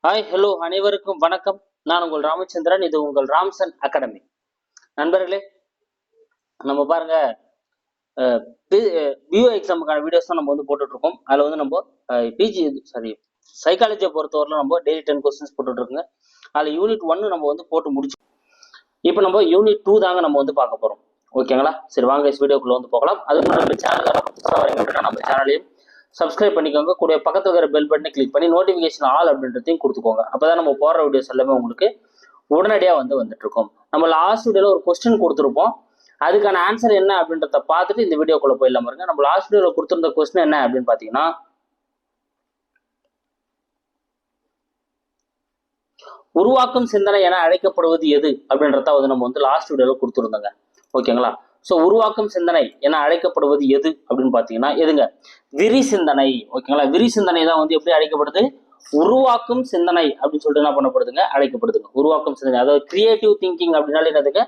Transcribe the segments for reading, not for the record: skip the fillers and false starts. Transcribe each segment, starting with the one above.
Hi hello அனைவருக்கும் வணக்கம். நான் உங்கள் ராமச்சந்திரன். இது உங்கள் ராம்சன் அகாடமி. நண்பர்களே, நம்ம பாருங்க, பியூ எக்ஸாமுக்கான வீடியோஸ் தான் நம்ம வந்து போட்டுட்டு இருக்கோம். அதில் வந்து நம்ம சைக்காலஜியை பொறுத்தவரையிலும் நம்ம டெய்லி 10 கொஸ்டின்ஸ் போட்டுட்டு இருக்கோங்க. அதில் யூனிட் 1 நம்ம வந்து போட்டு முடிச்சோம். இப்போ நம்ம யூனிட் 2 தாங்க நம்ம வந்து பார்க்க போறோம். ஓகேங்களா? சரி, வாங்க வீடியோக்குள்ள வந்து போகலாம். அதுக்கு நம்ம சேனலையும் சப்ஸ்கிரைப் பண்ணிக்கோங்க. கூட பக்கத்தில் இருக்கிற பெல் பட்டனை கிளிக் பண்ணி நோட்டிஃபிகேஷன் ஆல் அப்படின்றதையும் கொடுத்துக்கோங்க. அப்போதான் நம்ம போடுற வீடியோஸ் எல்லாமே உங்களுக்கு உடனடியாக வந்துட்டு இருக்கோம். நம்ம லாஸ்ட் வீடியோவில் ஒரு கொஸ்டின் கொடுத்துருப்போம். அதுக்கான ஆன்சர் என்ன அப்படின்றத பார்த்துட்டு இந்த வீடியோக்குள்ள போயிடலாம் பாருங்க. நம்ம லாஸ்ட் வீடியோவில் கொடுத்துருந்த கொஸ்டின் என்ன அப்படின்னு பார்த்தீங்கன்னா, உருவாக்கும் சிந்தனை என அழைக்கப்படுவது எது அப்படின்றத வந்து நம்ம வந்து லாஸ்ட் வீடியோவில் கொடுத்துருந்தோங்க. ஓகேங்களா? ஸோ உருவாக்கும் சிந்தனை என அழைக்கப்படுவது எது அப்படின்னு பார்த்தீங்கன்னா எதுங்க? விரி சிந்தனை. ஓகேங்களா? விரி சிந்தனை தான் வந்து எப்படி அழைக்கப்படுது? உருவாக்கும் சிந்தனை அப்படின்னு சொல்லிட்டு என்ன பண்ணப்படுதுங்க? அழைக்கப்படுதுங்க. உருவாக்கும் சிந்தனை, அதாவது கிரியேட்டிவ் திங்கிங் அப்படின்னாலே என்னதுங்க?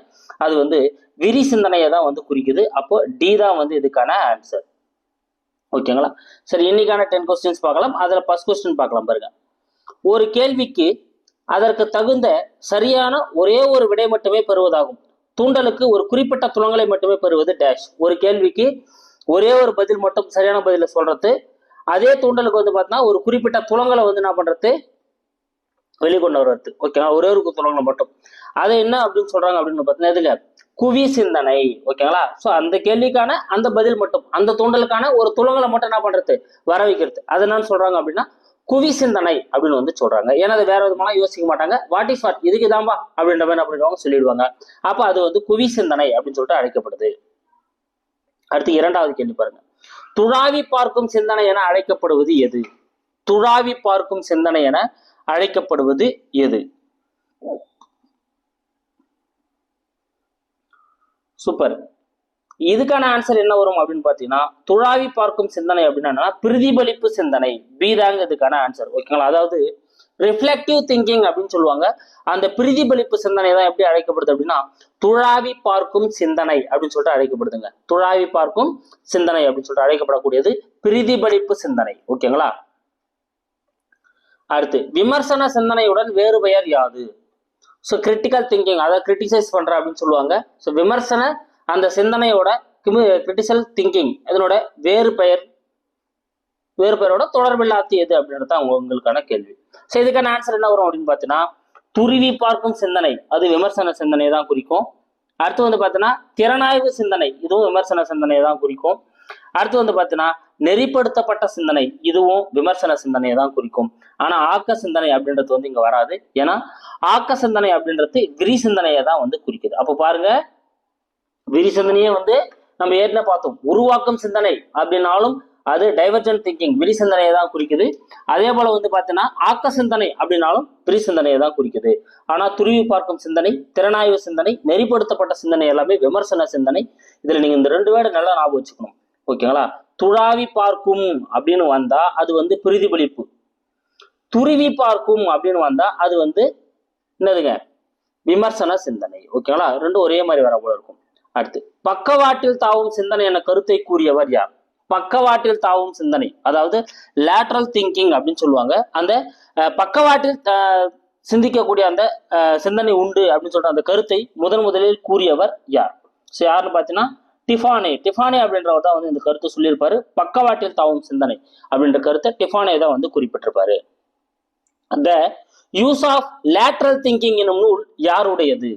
அது வந்து விரி சிந்தனையை தான் வந்து குறிக்குது. அப்போ டி தான் வந்து இதுக்கான ஆன்சர். ஓகேங்களா? சரி, இன்னைக்கான 10 கொஸ்டின்ஸ் பார்க்கலாம். அதில் ஃபர்ஸ்ட் கொஸ்டின் பார்க்கலாம் பாருங்க. ஒரு கேள்விக்கு அதற்கு தகுந்த சரியான ஒரே ஒரு விடை மட்டுமே பெறுவதாகும். தூண்டலுக்கு ஒரு குறிப்பிட்ட துலங்களை மட்டுமே பெறுவது டேஷ். ஒரு கேள்விக்கு ஒரே ஒரு பதில் மட்டும் சரியான பதில சொல்றது. அதே தூண்டலுக்கு வந்து பார்த்தீங்கன்னா ஒரு குறிப்பிட்ட துலங்களை வந்து என்ன பண்றது? வெளிக்கொண்டு வர்றது. ஓகேங்களா? ஒரே ஒரு துலங்களை மட்டும். அதை என்ன அப்படின்னு சொல்றாங்க அப்படின்னு பார்த்தீங்கன்னா எதுங்க? குவி சிந்தனை. ஓகேங்களா? ஸோ அந்த கேள்விக்கான அந்த பதில் மட்டும், அந்த தூண்டலுக்கான ஒரு துலங்களை மட்டும் என்ன பண்றது? வர வைக்கிறது. அது என்னன்னு சொல்றாங்க அப்படின்னா குவி சிந்தனை அப்படின்னு வந்து சொல்றாங்க. ஏன்னா அது வேற விதமான யோசிக்க மாட்டாங்க. வாட் இஸ் வாட், இதுக்கு தான்பா அப்படின்ற மாதிரி அப்படின்றவங்க சொல்லிடுவாங்க. அப்ப அது வந்து குவி சிந்தனை அப்படின்னு சொல்லிட்டு அழைக்கப்படுது. அடுத்து இரண்டாவது கேள்வி பாருங்க. துழாவி பார்க்கும் சிந்தனை என அழைக்கப்படுவது எது? துழாவி பார்க்கும் சிந்தனை என அழைக்கப்படுவது எது? சூப்பர். இதுக்கான ஆன்சர் என்ன வரும் அப்படின்னு பாத்தீங்கன்னா, துழாவி பார்க்கும் சிந்தனை அப்படின்னா பிரதிபலிப்பு சிந்தனை. பி தாங்க இதுக்கான ஆன்சர். ஓகேங்களா? அதாவது ரிஃப்ளெக்டிவ் திங்கிங் அப்படின்னு சொல்லுவாங்க. அந்த பிரதிபலிப்பு சிந்தனை தான் எப்படி அழைக்கப்படுது அப்படின்னா துழாவி பார்க்கும் சிந்தனை அப்படின்னு சொல்லிட்டு அழைக்கப்படுதுங்க. துழாவி பார்க்கும் சிந்தனை அப்படின்னு சொல்லிட்டு அழைக்கப்படக்கூடியது பிரதிபலிப்பு சிந்தனை. ஓகேங்களா? அடுத்து, விமர்சன சிந்தனையுடன் வேறு பெயர் யாது? ஸோ கிரிட்டிக்கல் திங்கிங், அதாவது கிரிட்டிசைஸ் பண்ற அப்படின்னு சொல்லுவாங்க. ஸோ விமர்சன அந்த சிந்தனையோட கிரிட்டிக்கல் திங்கிங் இதனோட வேறு பெயரோட தொடர்பில்லாத எது அப்படின்றது தான் உங்களுக்கான கேள்வி. ஸோ இதுக்கான ஆன்சர் என்ன வரும் அப்படின்னு பார்த்தீங்கன்னா துருவி பார்க்கும் சிந்தனை, அது விமர்சன சிந்தனையை தான் குறிக்கும். அடுத்து வந்து பார்த்தீங்கன்னா திறனாய்வு சிந்தனை, இதுவும் விமர்சன சிந்தனையை தான் குறிக்கும். அடுத்து வந்து பார்த்தீங்கன்னா நெறிப்படுத்தப்பட்ட சிந்தனை, இதுவும் விமர்சன சிந்தனையை தான் குறிக்கும். ஆனா ஆக்க சிந்தனை அப்படின்றது வந்து இங்க வராது. ஏன்னா ஆக்க சிந்தனை அப்படின்றது விரி சிந்தனையை தான் வந்து குறிக்குது. அப்போ பாருங்க, விரி சிந்தனையே வந்து நம்ம ஏற்கனவே பார்த்தோம். உருவாக்கும் சிந்தனை அப்படின்னாலும் அது டைவர்ஜென்ட் திங்கிங், விரி சிந்தனையை தான் குறிக்குது. அதே போல வந்து பார்த்தீங்கன்னா ஆக்க சிந்தனை அப்படின்னாலும் விரி சிந்தனையை தான் குறிக்குது. ஆனா துருவி பார்க்கும் சிந்தனை, திறனாய்வு சிந்தனை, நெறிப்படுத்தப்பட்ட சிந்தனை எல்லாமே விமர்சன சிந்தனை. இதுல நீங்க இந்த 2 வேர்டு நல்லா ஞாபகம் வச்சுக்கணும். ஓகேங்களா? துழாவி பார்க்கும் அப்படின்னு வந்தா அது வந்து பிரதிபலிப்பு. துருவி பார்க்கும் அப்படின்னு வந்தா அது வந்து என்னதுங்க? விமர்சன சிந்தனை. ஓகேங்களா? ரெண்டும் ஒரே மாதிரி வர போல இருக்கும். அடுத்து, பக்கவாட்டில் தாவும் சிந்தனை என கருத்தை கூறியவர் யார்? பக்கவாட்டில் தாவும் சிந்தனை, அதாவது லேட்ரல் திங்கிங் அப்படின்னு சொல்லுவாங்க. அந்த பக்கவாட்டில் சிந்திக்கக்கூடிய அந்த சிந்தனை உண்டு அப்படின்னு சொல்லிட்டு அந்த கருத்தை முதலில் கூறியவர் யார்? ஸோ யாருன்னு பார்த்தீங்கன்னா டிஃபானே அப்படின்றவர் தான் வந்து இந்த கருத்தை சொல்லியிருப்பாரு. பக்கவாட்டில் தாவும் சிந்தனை அப்படின்ற கருத்தை டிஃபானே தான் வந்து குறிப்பிட்டிருப்பாரு. The use of lateral thinking எனும் நூல் யாருடையது?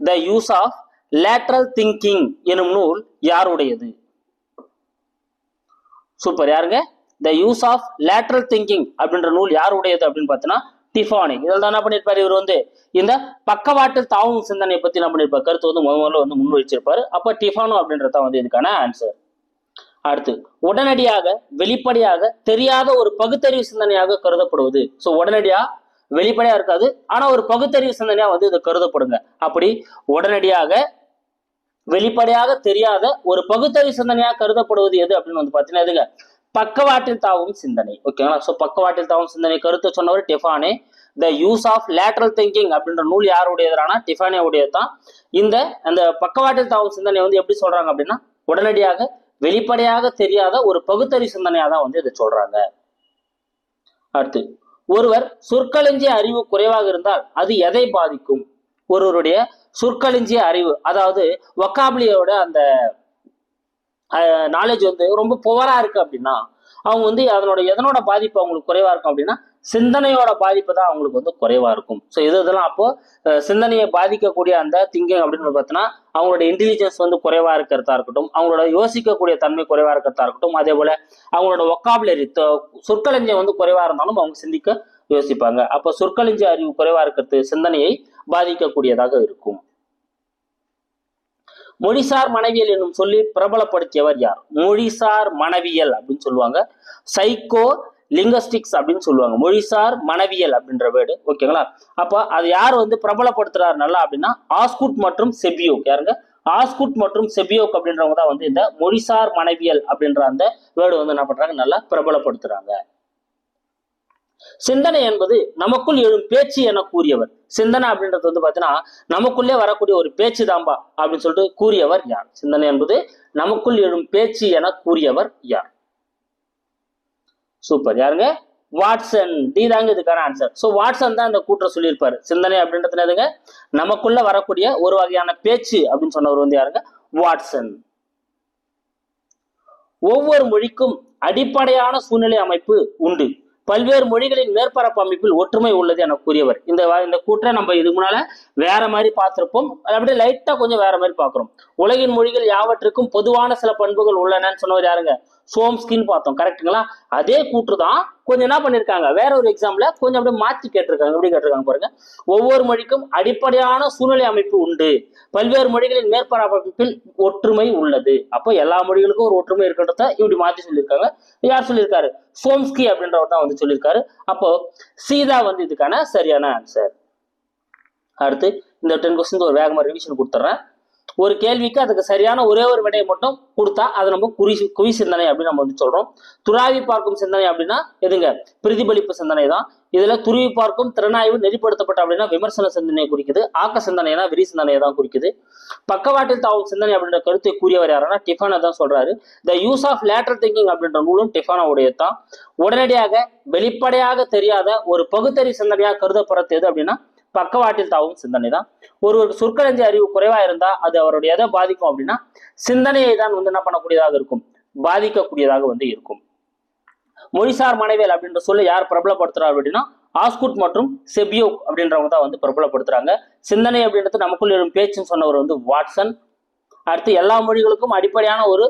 The use of lateral thinking எனும் நூல் யாருடையது? சூப்பர். யாருங்க? The use of lateral thinking அப்படின்ற நூல் யாருடையது அப்படின்னு பார்த்தீங்கன்னா டிஃபானே. இதில் தான் என்ன பண்ணியிருப்பாரு? இவர் வந்து இந்த பக்கவாட்டில் தாவும் சிந்தனையை பத்தி என்ன பண்ணியிருப்பாரு? கருத்து வந்து முதல்ல வந்து முன் வச்சிருப்பாரு. அப்ப டிஃபானோ அப்படின்றத வந்து இதுக்கான ஆன்சர். அடுத்து, உடனடியாக வெளிப்படையாக தெரியாத ஒரு பகுத்தறிவு சிந்தனையாக கருதப்படுவது. ஸோ உடனடியா வெளிப்படையா இருக்காது, ஆனா ஒரு பகுத்தறிவு சிந்தனையா வந்து இது கருதப்படுங்க. அப்படி உடனடியாக வெளிப்படையாக தெரியாத ஒரு பகுத்தறிவு சிந்தனையா கருதப்படுவது எது அப்படின்னு வந்து பாத்தீங்கன்னா எதுங்க? பக்கவாட்டில் தாவும் சிந்தனை. ஓகேங்களா? ஸோ பக்கவாட்டில் தாவும் சிந்தனை கருத்தை சொன்னவர் டிஃபானே. The use of lateral thinking அப்படின்ற நூல் யாருடையதுனா டிஃபானே உடையது தான். அந்த பக்கவாட்டில் தாவும் சிந்தனை வந்து எப்படி சொல்றாங்க அப்படின்னா உடனடியாக வெளிப்படையாக தெரியாத ஒரு பகுத்தறிவு சிந்தனையா தான் வந்து இதை சொல்றாங்க. அடுத்து, ஒருவர் சொற்களஞ்சிய அறிவு குறைவாக இருந்தால் அது எதை பாதிக்கும்? ஒருவருடைய சொற்களஞ்சிய அறிவு, அதாவது வொக்காபுலரியோட அந்த நாலேஜ் வந்து ரொம்ப புவரா இருக்கு அப்படின்னா அவங்க வந்து அதனோட எதனோட பாதிப்பு அவங்களுக்கு குறைவா இருக்கும் அப்படின்னா சிந்தனையோட பாதிப்பு தான் அவங்களுக்கு வந்து குறைவா இருக்கும். ஸோ இதெல்லாம் அப்போ சிந்தனையை பாதிக்கக்கூடிய அந்த திங்கிங் அப்படின்னு பார்த்தீங்கன்னா அவங்களோட இன்டெலிஜென்ஸ் வந்து குறைவா இருக்கிறதா இருக்கட்டும், அவங்களோட யோசிக்கக்கூடிய தன்மை குறைவா இருக்கிறதா இருக்கட்டும், அதே போல அவங்களோட வொக்காபுலரி சொற்களஞ்சியம் வந்து குறைவா இருந்தாலும் அவங்க சிந்திக்க யோசிப்பாங்க. அப்போ சொற்களஞ்சிய அறிவு குறைவா இருக்கிறது சிந்தனையை பாதிக்கக்கூடியதாக இருக்கும். மொழிசார் மனவியல் என்னும் சொல்லி பிரபலப்படுத்தியவர் யார்? மொழிசார் மனவியல் அப்படின்னு சொல்லுவாங்க, சைக்கோ லிங்கஸ்டிக்ஸ் அப்படின்னு சொல்லுவாங்க. மொழிசார் மனவியல் அப்படின்ற வேர்டு, ஓகேங்களா? அப்போ அது யார் வந்து பிரபலப்படுத்துறாரு நல்லா அப்படின்னா ஆஸ்குட் மற்றும் செபியோக். யாருங்க? ஆஸ்குட் மற்றும் செபியோக் அப்படின்றவங்க தான் வந்து இந்த மொழிசார் மனவியல் அப்படின்ற அந்த வேர்டு வந்து என்ன பண்றாங்க, நல்லா பிரபலப்படுத்துறாங்க. சிந்தனை என்பது நமக்குள் எழும் பேச்சு என கூறியவர். சிந்தனை அப்படின்றது வந்து பாத்தீங்கன்னா நமக்குள்ளே வரக்கூடிய ஒரு பேச்சு தாம்பா அப்படின்னு சொல்லிட்டு கூறியவர் யார்? சிந்தனை என்பது நமக்குள் எழும் பேச்சு என கூறியவர் யார்? சூப்பர். யாருங்க? வாட்சன். டி தாங்க இதுக்கான ஆன்சர். ஸோ வாட்சன் தான் இந்த கூற்றை சொல்லியிருப்பாரு. சிந்தனை அப்படின்றது என்னதுங்க? நமக்குள்ள வரக்கூடிய ஒரு வகையான பேச்சு அப்படின்னு சொன்னவர் வந்து யாருங்க? வாட்சன். ஒவ்வொரு மொழிக்கும் அடிப்படையான சூழ்நிலை அமைப்பு உண்டு. பல்வேறு மொழிகளின் மேற்பரப்பு அமைப்பில் ஒற்றுமை உள்ளது என கூறியவர். இந்த கூற்றை நம்ம இதுக்கு முன்னால வேற மாதிரி பார்த்திருப்போம். அப்படியே லைட்டா கொஞ்சம் வேற மாதிரி பார்க்கிறோம். உலகின் மொழிகள் யாவற்றுக்கும் பொதுவான சில பண்புகள் உள்ளனன்னு சொன்னவர் யாருங்க? சோம்ஸ்கின்னு பார்த்தோம். கரெக்டுங்களா? அதே கூற்று தான் கொஞ்சம் என்ன பண்ணிருக்காங்க, வேற ஒரு எக்ஸாம்ல கொஞ்சம் அப்படியே மாற்றி கேட்டிருக்காங்க. எப்படி கேட்டிருக்காங்க பாருங்க. ஒவ்வொரு மொழிக்கும் அடிப்படையான சூழ்நிலை அமைப்பு உண்டு, பல்வேறு மொழிகளின் மேற்பரப்பு அமைப்பில் ஒற்றுமை உள்ளது. அப்போ எல்லா மொழிகளுக்கும் ஒரு ஒற்றுமை இருக்கின்றத இப்படி மாற்றி சொல்லியிருக்காங்க. யார் சொல்லியிருக்காரு? சோம்ஸ்கி அப்படின்றவர் தான் வந்து சொல்லியிருக்காரு. அப்போ சீதா வந்து இதுக்கான சரியான ஆன்சர். அடுத்து இந்த 10 கொஸ்டின் ஒரு வேகமா ரிவிஷன் கொடுத்துட்றேன். ஒரு கேள்விக்கு அதுக்கு சரியான ஒரே ஒரு விடையை மட்டும் கொடுத்தா அது நம்ம குவி சிந்தனை அப்படின்னு நம்ம வந்து சொல்றோம். துராவி பார்க்கும் சிந்தனை அப்படின்னா எதுங்க? பிரதிபலிப்பு சிந்தனை தான். இதுல துருவி பார்க்கும் திறனாய்வு நெறிப்படுத்தப்பட்ட அப்படின்னா விமர்சன சிந்தனையை குறிக்குது. ஆக்க சிந்தனைனா விரி சிந்தனையை தான் குறிக்குது. பக்கவாட்டில் தாவும் சிந்தனை அப்படின்ற கருத்தை கூறியவர் யாருன்னா டிஃபானா தான் சொல்றாரு. The use of lateral thinking அப்படின்ற நூலும் டிஃபானாவுடைய தான். உடனடியாக வெளிப்படையாக தெரியாத ஒரு பகுத்தறி சிந்தனையாக கருதப்படுறது எது அப்படின்னா பக்கவாட்டில் தாவும் சிந்தனை தான். ஒருவருக்கு சொற்களஞ்சிய அறிவு குறைவா இருந்தா அது அவருடைய எதை பாதிக்கும் அப்படின்னா சிந்தனையை தான் வந்து என்ன பண்ணக்கூடியதாக இருக்கும், பாதிக்கக்கூடியதாக வந்து இருக்கும். மொழிசார் மனவியல் அப்படின்ற சொல்ல யார் பிரபலப்படுத்துறாரு அப்படின்னா ஆஸ்குட் மற்றும் செபியோக் அப்படின்றவங்க தான் வந்து பிரபலப்படுத்துறாங்க. சிந்தனை அப்படின்றது நமக்குள்ள எழும் பேச்சுன்னு சொன்னவர் வந்து வாட்சன். அடுத்து எல்லா மொழிகளுக்கும் அடிப்படையான ஒரு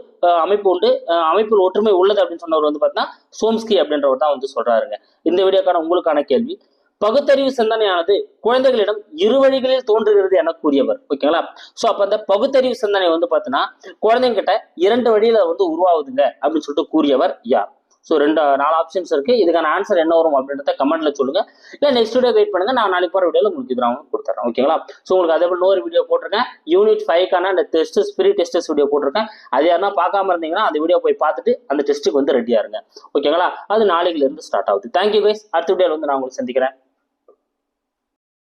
அமைப்பு உண்டு, அமைப்பில் ஒற்றுமை உள்ளது அப்படின்னு சொன்னவர் வந்து பார்த்தீங்கன்னா சோம்ஸ்கி அப்படின்றவர் தான் வந்து சொல்றாருங்க. இந்த வீடியோக்கான உங்களுக்கான கேள்வி, பகுத்தறிவு சிந்தனையானது குழந்தைகளிடம் இரு வழிகளில் தோன்றுகிறது என கூறியவர். ஓகேங்களா? சோ அப்ப அந்த பகுத்தறிவு சிந்தனை வந்து பாத்தீங்கன்னா குழந்தைங்க கிட்ட 2 வழியில வந்து உருவாகுதுங்க அப்படின்னு சொல்லிட்டு கூறியவர் யார்? ஸோ 4 ஆப்ஷன்ஸ் இருக்கு. இதுக்கான ஆன்சர் என்ன வரும் அப்படின்றத கமெண்ட்ல சொல்லுங்க. இல்லை நெக்ஸ்ட் வீடியோ வெயிட் பண்ணுங்க, நான் நாளைக்கு போற வீடியோல உங்களுக்கு இது நான் கொடுத்துறேன். ஓகேங்களா? ஸோ உங்களுக்கு அதே போல இன்னொரு வீடியோ போட்டிருக்கேன், யூனிட் 5க்கான அந்த டெஸ்ட் ஸ்பிரிட் டெஸ்ட் வீடியோ போட்டிருக்கேன். அது யாருன்னா பார்க்காம இருந்தீங்கன்னா அந்த வீடியோ போய் பார்த்துட்டு அந்த டெஸ்ட்டுக்கு வந்து ரெடியா இருங்க. ஓகேங்களா? அது நாளைக்குல இருந்து ஸ்டார்ட் ஆகுது. Thank you guys. அடுத்த வீடியோல வந்து நான் உங்களுக்கு சந்திக்கிறேன்.